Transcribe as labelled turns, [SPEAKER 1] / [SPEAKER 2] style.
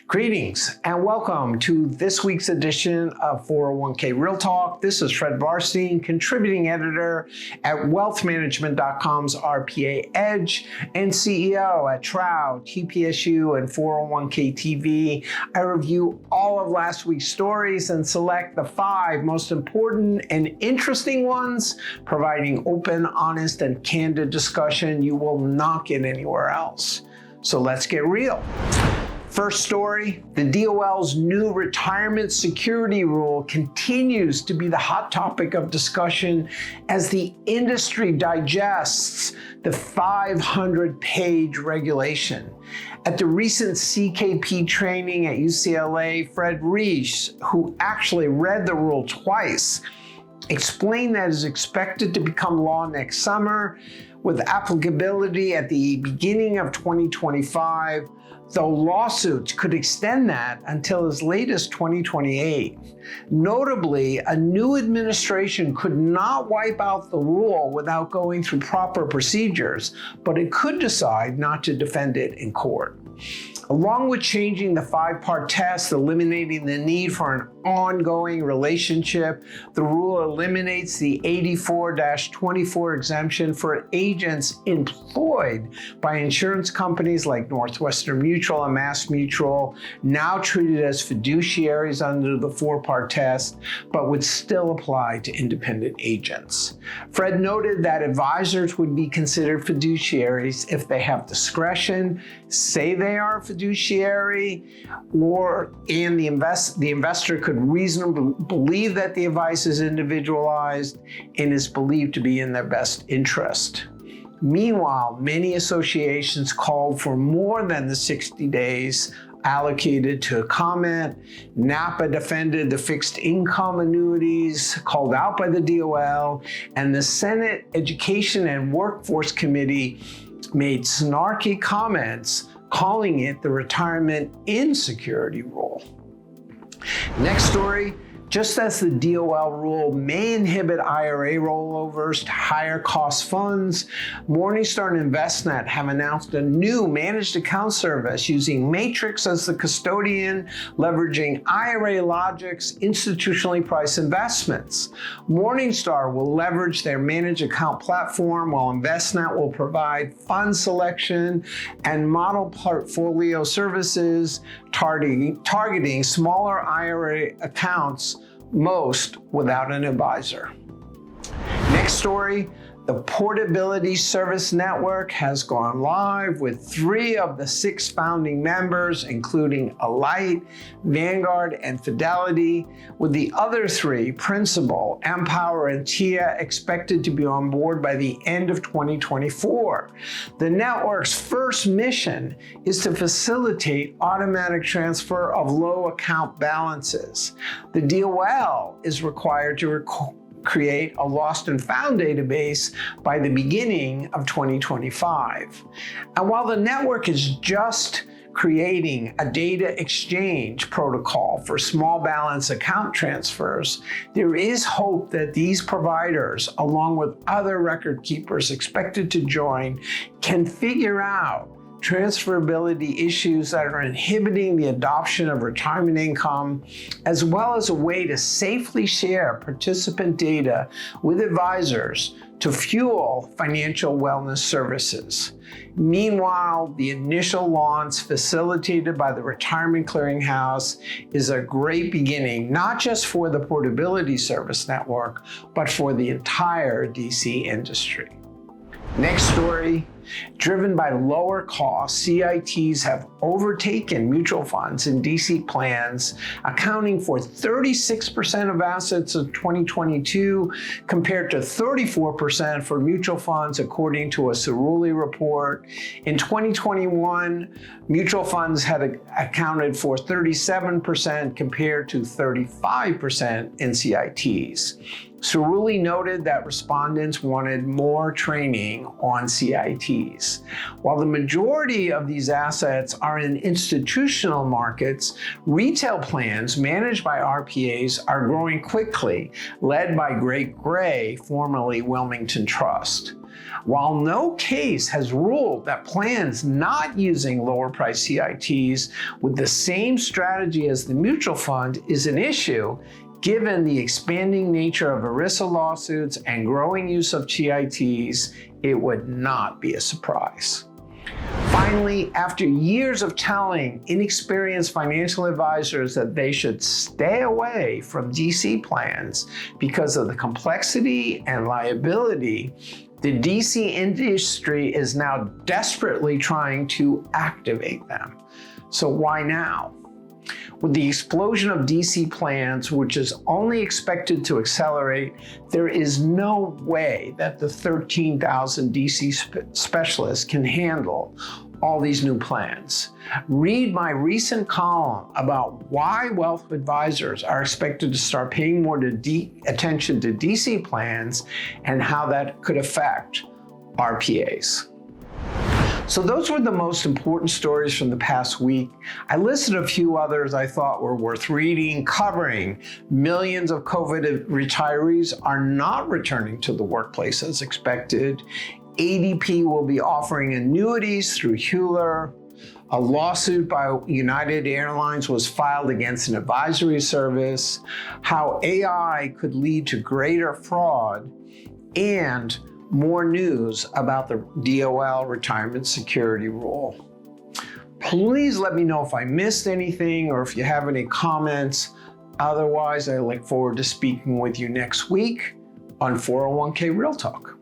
[SPEAKER 1] Greetings and welcome to this week's edition of 401k Real Talk. This is Fred Barstein, contributing editor at wealthmanagement.com's RPA Edge and CEO at Trout, TPSU, and 401k TV. I review all of last week's stories and select the 5 most important and interesting ones, providing open, honest, and candid discussion you will not get anywhere else. So let's get real. First story, the DOL's new retirement security rule continues to be the hot topic of discussion as the industry digests the 500-page regulation. At the recent CKP training at UCLA, Fred Barstein, who actually read the rule twice, explained that it is expected to become law next summer with applicability at the beginning of 2025, though lawsuits could extend that until as late as 2028. Notably, a new administration could not wipe out the rule without going through proper procedures, but it could decide not to defend it in court. Along with changing the 5-part test, eliminating the need for an ongoing relationship, the rule eliminates the 84-24 exemption for agents employed by insurance companies like Northwestern Mutual and Mass Mutual, now treated as fiduciaries under the 4-part test, but would still apply to independent agents. Fred noted that advisors would be considered fiduciaries if they have discretion, say they are a fiduciary, and the investor could reasonably believe that the advice is individualized and is believed to be in their best interest. Meanwhile, many associations called for more than the 60 days allocated to a comment. NAPA defended the fixed income annuities called out by the DOL, and the Senate Education and Workforce Committee made snarky comments calling it the retirement insecurity rule. Next story, just as the DOL rule may inhibit IRA rollovers to higher cost funds, Morningstar and Envestnet have announced a new managed account service using Matrix as the custodian, leveraging IRA Logic's institutionally priced investments. Morningstar will leverage their managed account platform, while Envestnet will provide fund selection and model portfolio services targeting smaller IRA accounts, most without an advisor. Next story, the Portability Service Network has gone live with 3 of the 6 founding members, including Alight, Vanguard, and Fidelity, with the other 3, Principal, Empower, and TIA, expected to be on board by the end of 2024. The network's first mission is to facilitate automatic transfer of low account balances. The DOL is required to create a lost and found database by the beginning of 2025. And while the network is just creating a data exchange protocol for small balance account transfers, there is hope that these providers, along with other record keepers expected to join, can figure out transferability issues that are inhibiting the adoption of retirement income, as well as a way to safely share participant data with advisors to fuel financial wellness services. Meanwhile, the initial launch facilitated by the Retirement Clearinghouse is a great beginning, not just for the Portability Service Network, but for the entire DC industry. Next story, driven by lower costs, CITs have overtaken mutual funds in DC plans, accounting for 36% of assets in 2022 compared to 34% for mutual funds, according to a Cerulli report. In 2021, mutual funds had accounted for 37% compared to 35% in CITs. Cerulli noted that respondents wanted more training on CITs. While the majority of these assets are in institutional markets, retail plans managed by RPAs are growing quickly, led by Great Gray, formerly Wilmington Trust. While no case has ruled that plans not using lower price CITs with the same strategy as the mutual fund is an issue, given the expanding nature of ERISA lawsuits and growing use of CITs, it would not be a surprise. Finally, after years of telling inexperienced financial advisors that they should stay away from DC plans because of the complexity and liability, the DC industry is now desperately trying to activate them. So why now? With the explosion of DC plans, which is only expected to accelerate, there is no way that the 13,000 DC specialists can handle all these new plans. Read my recent column about why wealth advisors are expected to start paying more attention to DC plans and how that could affect RPAs. So those were the most important stories from the past week. I listed a few others I thought were worth reading, covering millions of COVID retirees are not returning to the workplace as expected. ADP will be offering annuities through Hewler. A lawsuit by United Airlines was filed against an advisory service. How AI could lead to greater fraud, and more news about the DOL Retirement Security Rule. Please let me know if I missed anything or if you have any comments. Otherwise, I look forward to speaking with you next week on 401k Real Talk.